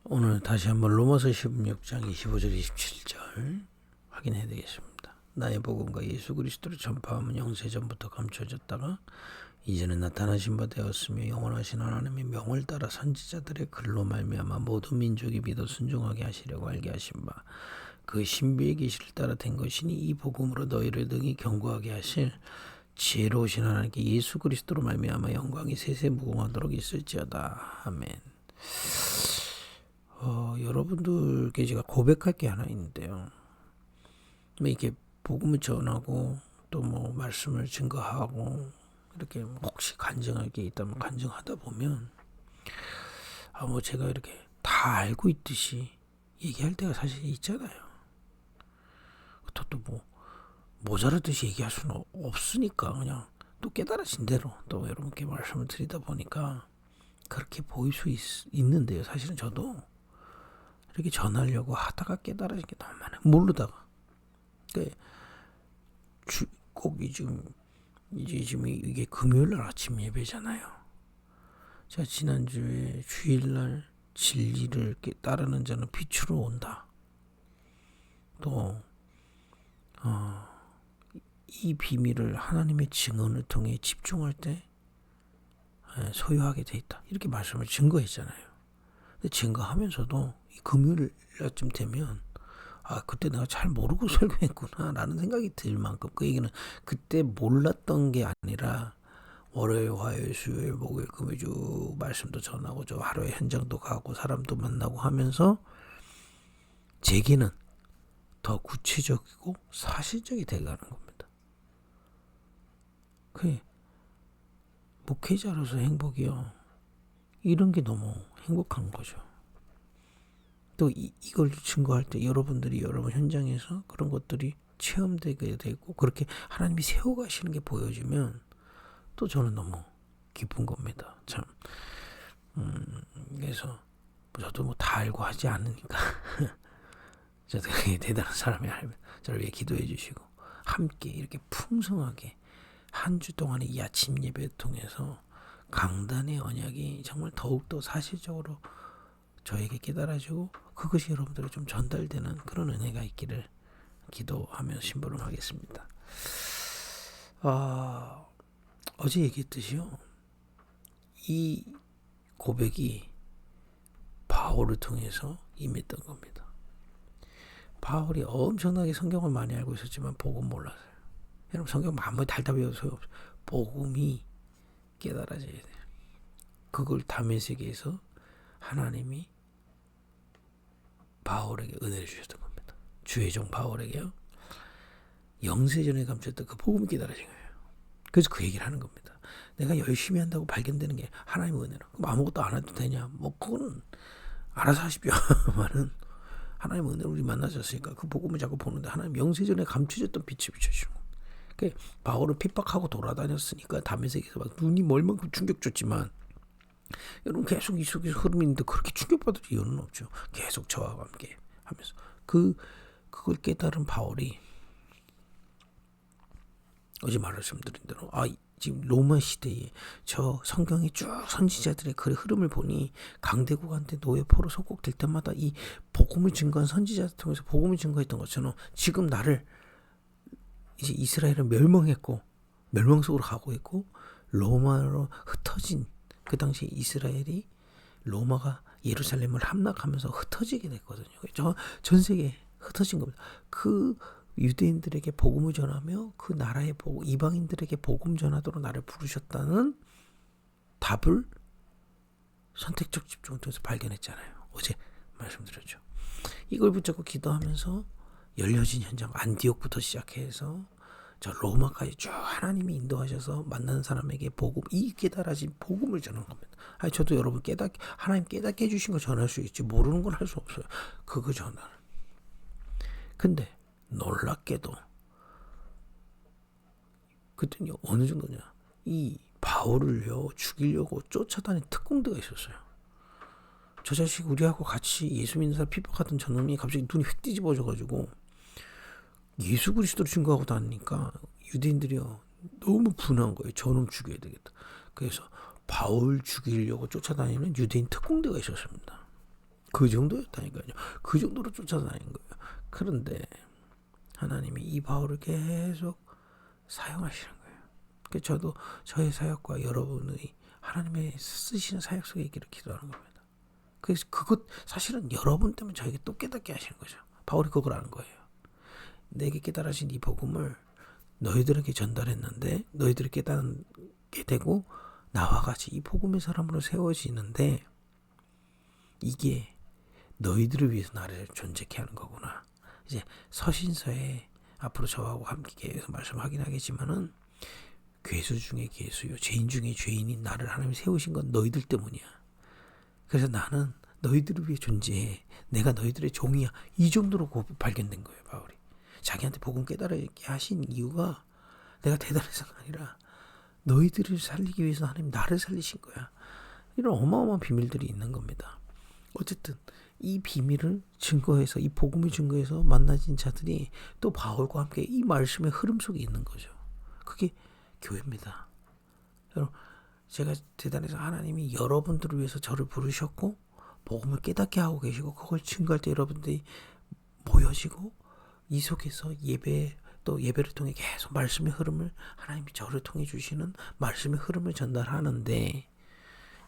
오늘 다시 한번 로마서 16장 25절 27절 확인해 되겠습니다. 나의 복음과 예수 그리스도를 전파함은 영세전부터 감춰졌다가 이제는 나타나신 바 되었으며 영원하신 하나님의 명을 따라 선지자들의 글로 말미암아 모든 민족이 믿어 순종하게 하시려고 알게 하신 바 그 신비의 계시를 따라 된 것이니 이 복음으로 너희를 등이 견고하게 하실 지혜로우신 하나님께 예수 그리스도로 말미암아 영광이 세세 무궁하도록 있을지어다. 아멘. 여러분들께 제가 고백할 게 하나 있는데요. 이렇게 복음을 전하고 또 뭐 말씀을 증거하고 이렇게 혹시 간증할 게 있다면 간증하다 보면 뭐 제가 이렇게 다 알고 있듯이 얘기할 때가 사실 있잖아요. 또 뭐 모자라듯이 얘기할 수는 없으니까 그냥 또 깨달아진 대로 또 여러분께 말씀을 드리다 보니까 그렇게 보일 수 있는데요. 사실은 저도 이렇게 전하려고 하다가 깨달아진 게 너무 많아요. 모르다가. 꼭 지금 이게 금요일날 아침 예배잖아요. 제가 지난주에 주일날 진리를 따르는 자는 빛으로 온다. 또 이 비밀을 하나님의 증언을 통해 집중할 때 소유하게 돼 있다. 이렇게 말씀을 증거했잖아요. 근데 증거하면서도 이 금요일 아침 되면 그때 내가 잘 모르고 설교했구나 라는 생각이 들 만큼, 그 얘기는 그때 몰랐던 게 아니라 월요일, 화요일, 수요일, 목요일, 금요일 쭉 말씀도 전하고 저 하루에 현장도 가고 사람도 만나고 하면서 제기는 더 구체적이고 사실적이 돼가는 겁니다. 그게 목회자로서 행복이요. 이런 게 너무 행복한 거죠. 또 이걸 증거할 때 여러분들이 여러분 현장에서 그런 것들이 체험되게 되고 그렇게 하나님이 세워가시는 게 보여지면 또 저는 너무 기쁜 겁니다. 참. 그래서 저도 뭐 다 알고 하지 않으니까 저도 대단한 사람이 알면 저를 위해 기도해 주시고 함께 이렇게 풍성하게 한 주 동안의 이 아침 예배를 통해서 강단의 언약이 정말 더욱더 사실적으로 저에게 깨달아지고 그것이 여러분들에게 좀 전달되는 그런 은혜가 있기를 기도하며 심부름하겠습니다. 어제 얘기했듯이요. 이 고백이 바울을 통해서 임했던 겁니다. 바울이 엄청나게 성경을 많이 알고 있었지만 복음 몰랐어요. 여러분 성경 아무리 달다 배워도 소용없어요. 복음이 깨달아져야 돼요. 그걸 다메섹에서 하나님이 바울에게 은혜를 주셨던 겁니다. 주의 종 바울에게요. 영세전에 감췄던 그 복음이 깨달아진 거예요. 그래서 그 얘기를 하는 겁니다. 내가 열심히 한다고 발견되는 게 하나님의 은혜로. 그럼 아무것도 안 해도 되냐? 뭐 그거는 알아서 하십시오. 말은 하나님의 은혜로 우리 만나졌으니까 그 복음을 자꾸 보는데 하나님 영세전에 감춰졌던 빛이 비춰주는 거예요. 그러니까 바울을 핍박하고 돌아다녔으니까 다메섹에서 막 눈이 멀만큼 충격 줬지만 여러분 계속 이 속에서 흐름이 있는데 그렇게 충격받을 이유는 없죠. 계속 저와 함께 하면서 그걸 깨달은 바울이 어제 말씀드린 대로 지금 로마 시대에 저 성경이 쭉 선지자들의 그 흐름을 보니 강대국한테 노예포로 속국될 때마다 이 복음을 증거한 선지자들 통해서 복음을 증거했던 것처럼 지금 나를 이제 이스라엘은 멸망했고 멸망 속으로 가고 있고 로마로 흩어진 그 당시 이스라엘이 로마가 예루살렘을 함락하면서 흩어지게 됐거든요. 전 세계에 흩어진 겁니다. 그 유대인들에게 복음을 전하며 그 나라의 이방인들에게 복음 전하도록 나를 부르셨다는 답을 선택적 집중을 통해서 발견했잖아요. 어제 말씀드렸죠. 이걸 붙잡고 기도하면서 열려진 현장 안디옥부터 시작해서 저 로마까지 쭉 하나님이 인도하셔서 만나는 사람에게 복음, 이 깨달아진 복음을 전한 겁니다. 저도 여러분 하나님 깨닫게 해주신 거 전할 수 있지 모르는 건 할 수 없어요. 그거 전할. 근데 놀랍게도 그때는 어느 정도냐, 이 바울을요 죽이려고 쫓아다닌 특공대가 있었어요. 저 자식 우리하고 같이 예수 믿는 사람 핍박하던 저놈이 갑자기 눈이 휙 뒤집어져가지고 예수 그리스도를 증거하고 다니니까 유대인들이요 너무 분한 거예요. 저놈 죽여야 되겠다. 그래서 바울 죽이려고 쫓아다니는 유대인 특공대가 있었습니다. 그 정도였다니까요. 그 정도로 쫓아다닌 거예요. 그런데 하나님이 이 바울을 계속 사용하시는 거예요. 그 저도 저의 사역과 여러분의 하나님의 쓰시는 사역 속에 있기를 기도하는 겁니다. 그래서 그것 사실은 여러분 때문에 저에게 또 깨닫게 하시는 거죠. 바울이 그걸 아는 거예요. 내게 깨달으신 이 복음을 너희들에게 전달했는데 너희들이 깨닫게 되고 나와 같이 이 복음의 사람으로 세워지는데 이게 너희들을 위해서 나를 존재케 하는 거구나. 이제 서신서에 앞으로 저하고 함께 계속 말씀하긴 하겠지만은 괴수 중에 괴수요 죄인 중에 죄인인 나를 하나님이 세우신 건 너희들 때문이야. 그래서 나는 너희들을 위해 존재해. 내가 너희들의 종이야. 이 정도로 발견된 거예요. 바울이. 자기한테 복음 깨달게 하신 이유가 내가 대단해서가 아니라 너희들을 살리기 위해서 하나님 나를 살리신 거야. 이런 어마어마한 비밀들이 있는 겁니다. 어쨌든 이 비밀을 증거해서 이 복음을 증거해서 만나진 자들이 또 바울과 함께 이 말씀의 흐름 속에 있는 거죠. 그게 교회입니다. 여러분 제가 대단해서 하나님이 여러분들을 위해서 저를 부르셨고 복음을 깨닫게 하고 계시고 그걸 증거할 때 여러분들이 모여지고 이 속에서 예배 또 예배를 통해 계속 말씀의 흐름을 하나님이 저를 통해 주시는 말씀의 흐름을 전달하는데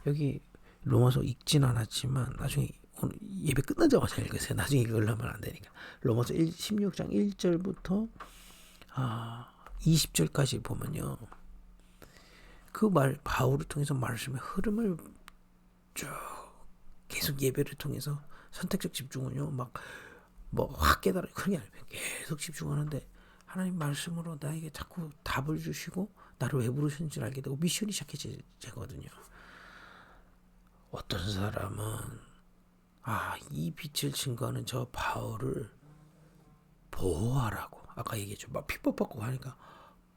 여기 로마서 읽진 않았지만 나중에 오늘 예배 끝나자마자 읽으세요. 나중에 읽으려면 안 되니까. 로마서 16장 1절부터 20절까지 보면요. 그 바울을 통해서 말씀의 흐름을 쭉 계속 예배를 통해서 선택적 집중은요. 확 깨달아요. 그런 게 아니에요. 계속 집중하는데 하나님 말씀으로 나에게 자꾸 답을 주시고 나를 왜 부르셨는지 알게 되고 미션이 시작해지거든요. 어떤 사람은 이 빛을 증거하는 저 바울을 보호하라고 아까 얘기했죠. 막 핍박받고 하니까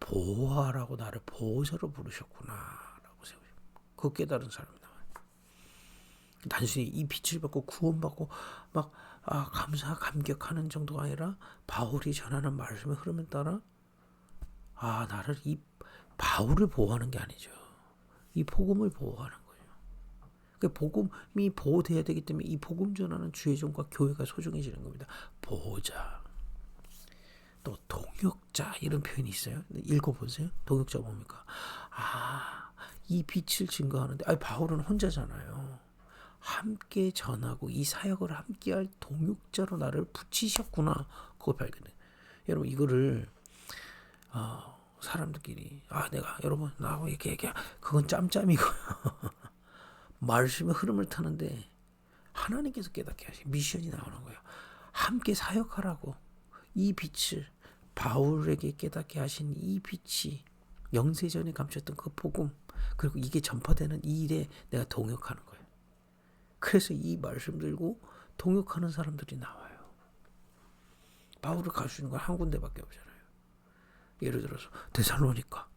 보호하라고 나를 보호자로 부르셨구나 라고 세우죠. 그거 깨달은 사람이 나와요. 단순히 이 빛을 받고 구원받고 감사 감격하는 정도가 아니라 바울이 전하는 말씀의 흐름에 따라 나를 이 바울을 보호하는 게 아니죠. 이 복음을 보호하는 거예요. 그 복음이 보호돼야 되기 때문에 이 복음 전하는 주의 종과 교회가 소중해지는 겁니다. 보호자. 또 동역자 이런 표현이 있어요. 읽어보세요. 동역자 뭡니까? 이 빛을 증거하는데 바울은 혼자잖아요. 함께 전하고 이 사역을 함께할 동역자로 나를 붙이셨구나. 그걸 발견해. 여러분 이거를 사람들끼리 여러분 나하고 이렇게 그건 짬짬이고요. 말씀의 흐름을 타는데 하나님께서 깨닫게 하신 미션이 나오는 거예요. 함께 사역하라고 이 빛을 바울에게 깨닫게 하신 이 빛이 영세전에 감췄던 그 복음 그리고 이게 전파되는 이 일에 내가 동역하는 거예요. 그래서 이 말씀 들고 동역하는 사람들이 나와요. 바울을 갈 수 있는 건 한 군데밖에 없잖아요. 예를 들어서 데살로니가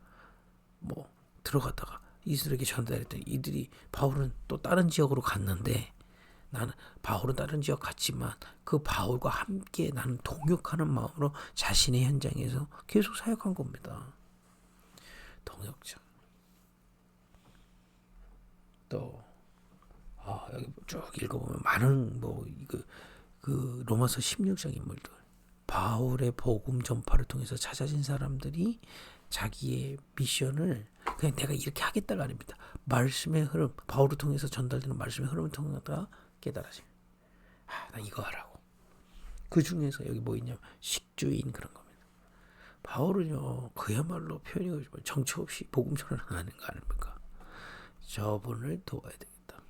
들어갔다가 이들에게 전달했더니 이들이 바울은 또 다른 지역으로 갔는데 바울은 다른 지역 갔지만 그 바울과 함께 나는 동역하는 마음으로 자신의 현장에서 계속 사역한 겁니다. 동역자. 또 여기 쭉 읽어보면 많은 그 로마서 16장 인물들 바울의 복음 전파를 통해서 찾아진 사람들이 자기의 미션을 그냥 내가 이렇게 하겠다가 아닙니다. 말씀의 흐름, 바울을 통해서 전달되는 말씀의 흐름을 통해서 깨달아지. 나 이거 하라고. 그 중에서 여기 뭐 있냐면 식주인 그런 겁니다. 바울은요 그야말로 표현이 정처 없이 복음 전을 하는 거 아닙니까? 저분을 도와야 되겠다.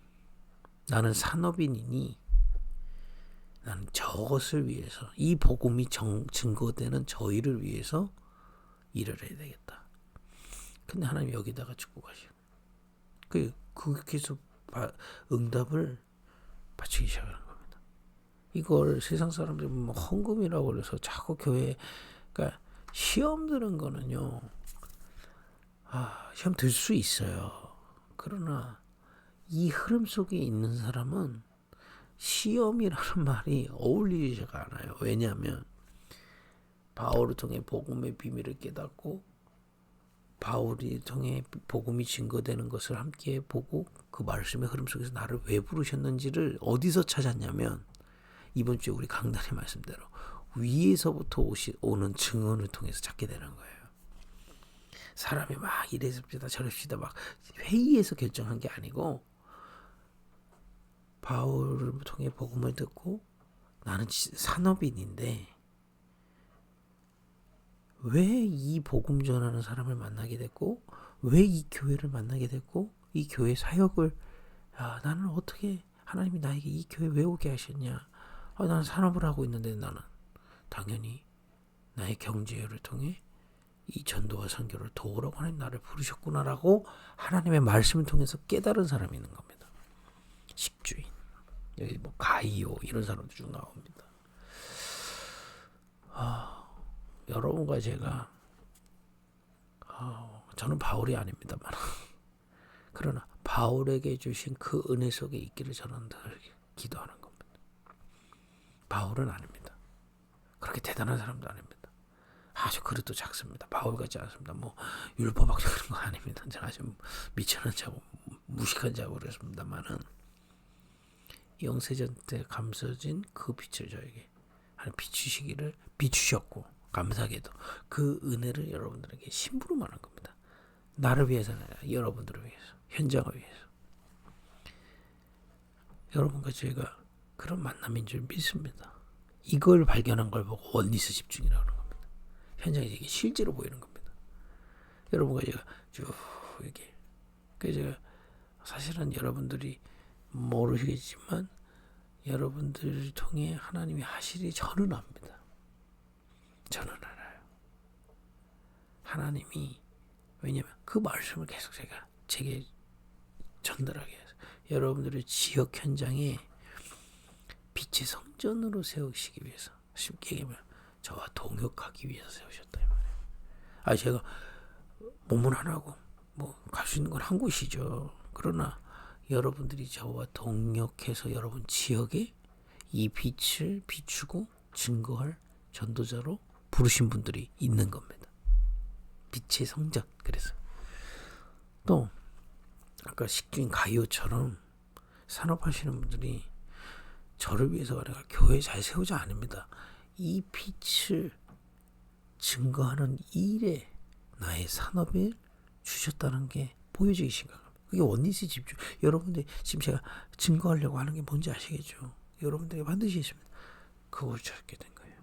나는 산업인이니 나는 저것을 위해서 이 복음이 증거되는 저희를 위해서 일을 해야 되겠다. 근데 하나님 여기다가 주고 가시오. 그래서 응답을 바치기 시작하는 겁니다. 이걸 세상 사람들이 헌금이라고 그래서 자꾸 교회 그러니까 시험 드는 거는요. 시험 들 수 있어요. 그러나 이 흐름 속에 있는 사람은 시험이라는 말이 어울리지가 않아요. 왜냐하면 바울을 통해 복음의 비밀을 깨닫고 바울이 통해 복음이 증거되는 것을 함께 보고 그 말씀의 흐름 속에서 나를 왜 부르셨는지를 어디서 찾았냐면 이번 주에 우리 강단의 말씀대로 위에서부터 오는 증언을 통해서 찾게 되는 거예요. 사람이 막 이래줍시다 저래줍시다 막 회의에서 결정한 게 아니고 바울을 통해 복음을 듣고 나는 산업인인데 왜 이 복음 전하는 사람을 만나게 됐고 왜 이 교회를 만나게 됐고 이 교회 사역을 나는 어떻게 하나님이 나에게 이 교회 왜 오게 하셨냐. 나는 산업을 하고 있는데 나는 당연히 나의 경제를 통해 이 전도와 선교를 도우라고 하나님 나를 부르셨구나라고 하나님의 말씀을 통해서 깨달은 사람이 있는 겁니다. 식주인 여기 뭐 가이오 이런 사람도 쭉 나옵니다. 여러분과 제가 저는 바울이 아닙니다만 그러나 바울에게 주신 그 은혜 속에 있기를 저는 늘 기도하는 겁니다. 바울은 아닙니다. 그렇게 대단한 사람도 아닙니다. 아주 그릇도 작습니다. 바울 같지 않습니다. 뭐 율법학자 그런 거 아닙니다. 저는 아주 미천한 자고 무식한 자고 그랬습니다만은 영세전 때 감춰진 그 빛을 저에게 비추시기를 비추셨고 감사하게도 그 은혜를 여러분들에게 심부름 하는 겁니다. 나를 위해서는 아니라 여러분들을 위해서, 현장을 위해서. 여러분과 제가 그런 만남인 줄 믿습니다. 이걸 발견한 걸 보고 원리스 집중이라고 하는 겁니다. 현장에 이게 실제로 보이는 겁니다. 여러분과 제가 쭉 이렇게 그래서 제가 사실은 여러분들이 모르시겠지만 여러분들을 통해 하나님이 하시리 저는 압니다. 저는 알아요. 하나님이 왜냐하면 그 말씀을 계속 제게 전달하게 해서 여러분들의 지역 현장에 빛의 성전으로 세우시기 위해서 쉽게 얘기하면 저와 동역하기 위해서 세우셨다 이 말이에요. 제가 몸은 하나고 뭐 갈 수 있는 건 한 곳이죠. 그러나 여러분들이 저와 동역해서 여러분 지역에 이 빛을 비추고 증거할 전도자로 부르신 분들이 있는 겁니다. 빛의 성전. 그래서 또 아까 식주인 가이오처럼 산업하시는 분들이 저를 위해서가 아니라 교회 잘 세우자 아닙니다. 이 빛을 증거하는 일에 나의 산업을 주셨다는 게 보여지기 시작합니다. 그게 원리스 집중. 여러분들 지금 제가 증거하려고 하는 게 뭔지 아시겠죠? 여러분들에게 반드시 있습니다. 그걸 찾게 된 거예요.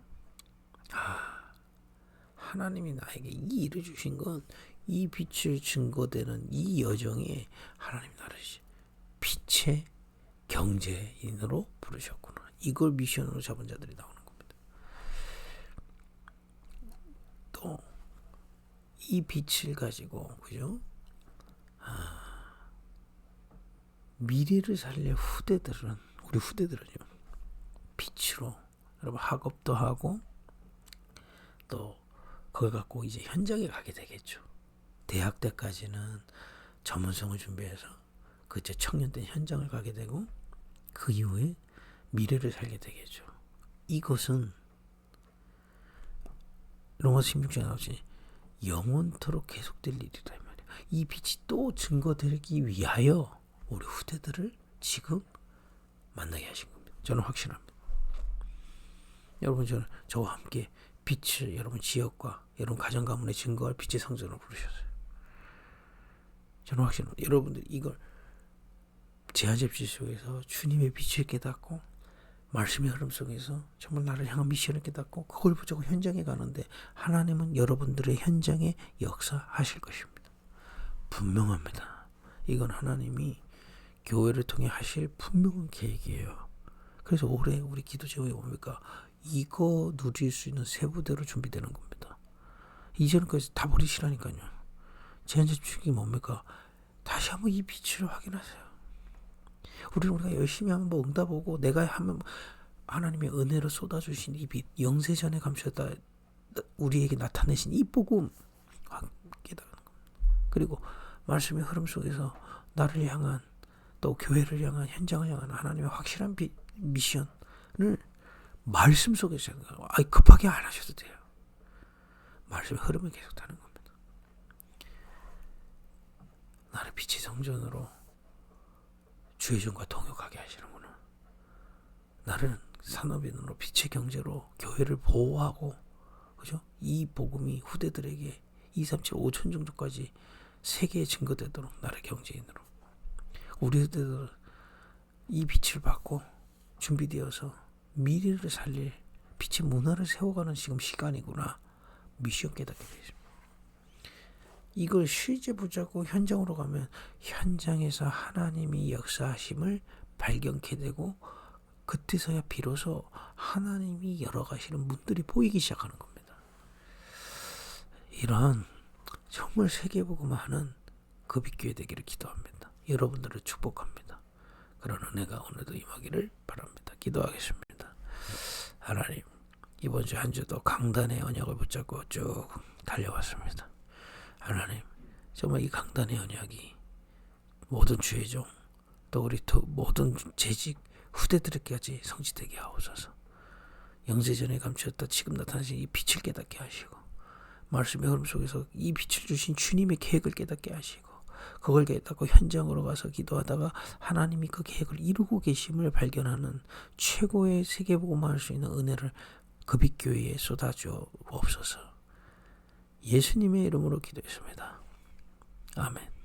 하나님이 나에게 이 일을 주신 건 이 빛을 증거되는 이 여정에 하나님 나를 빛의 경제인으로 부르셨구나. 이걸 미션으로 잡은 자들이 나오는 겁니다. 또 이 빛을 가지고 그죠? 미래를 살릴 후대들은 우리 후대들은요 빛으로 여러분 학업도 하고 또 그걸 갖고 이제 현장에 가게 되겠죠. 대학 때까지는 전문성을 준비해서 그 이제 청년 때 현장을 가게 되고 그 이후에 미래를 살게 되겠죠. 이것은 로마서 16장에 나오지 영원토록 계속될 일이다 이 말이야. 이 빛이 또 증거되기 위하여 우리 후대들을 지금 만나게 하신 겁니다. 저는 확신합니다. 여러분 저는 저와 함께 빛을 여러분 지역과 여러분 가정 가문에 증거할 빛의 성전으로 부르셨어요. 저는 확신합니다. 여러분들 이걸 제한접시 속에서 주님의 빛을 깨닫고 말씀의 흐름 속에서 정말 나를 향한 미션을 깨닫고 그걸 붙잡고 현장에 가는데 하나님은 여러분들의 현장에 역사하실 것입니다. 분명합니다. 이건 하나님이 교회를 통해 하실 분명한 계획이에요. 그래서 올해 우리 기도 제목이 뭡니까? 이거 누릴 수 있는 세 부대로 준비되는 겁니다. 이전까지 다 버리시라니까요. 제한접식이 뭡니까? 다시 한번 이 빛을 확인하세요. 우리가 열심히 하면 뭐 응답 오고 내가 하면 하나님의 은혜로 쏟아주신 이 빛 영세전에 감추었다 우리에게 나타내신 이 복음 깨달은 겁니다. 그리고 말씀의 흐름 속에서 나를 향한 또 교회를 향한 현장을 향한 하나님의 확실한 미션을 말씀 속에서 급하게 안 하셔도 돼요. 말씀의 흐름을 계속 타는 겁니다. 나를 빛의 성전으로 주의 종과 동역하게 하시는구나. 나를 산업인으로 빛의 경제로 교회를 보호하고, 그죠? 이 복음이 후대들에게 2, 3, 7, 5천 정도까지 세계에 증거되도록 나를 경제인으로, 우리 후대들 이 빛을 받고 준비되어서 미래를 살릴 빛의 문화를 세워가는 지금 시간이구나. 미션 깨닫게 되십니다. 이걸 실제 보자고 현장으로 가면 현장에서 하나님이 역사하심을 발견케 되고, 그때서야 비로소 하나님이 열어가시는 문들이 보이기 시작하는 겁니다. 이러한 정말 세계복음화하는 그 빛교회 되기를 기도합니다. 여러분들을 축복합니다. 그런 은혜가 오늘도 임하기를 바랍니다. 기도하겠습니다. 하나님, 이번 주 한 주도 강단의 언약을 붙잡고 쭉 달려왔습니다. 하나님, 정말 이 강단의 언약이 모든 주의 종, 또 우리 모든 재직 후대들에게까지 성취되게 하옵소서. 영세전에 감추었다 지금 나타나신 이 빛을 깨닫게 하시고, 말씀의 흐름 속에서 이 빛을 주신 주님의 계획을 깨닫게 하시고, 그걸 깨닫고 현장으로 가서 기도하다가 하나님이 그 계획을 이루고 계심을 발견하는 최고의 세계복음화할 수 있는 은혜를 그 빛교회에 쏟아주어 없소서. 예수님의 이름으로 기도했습니다. 아멘.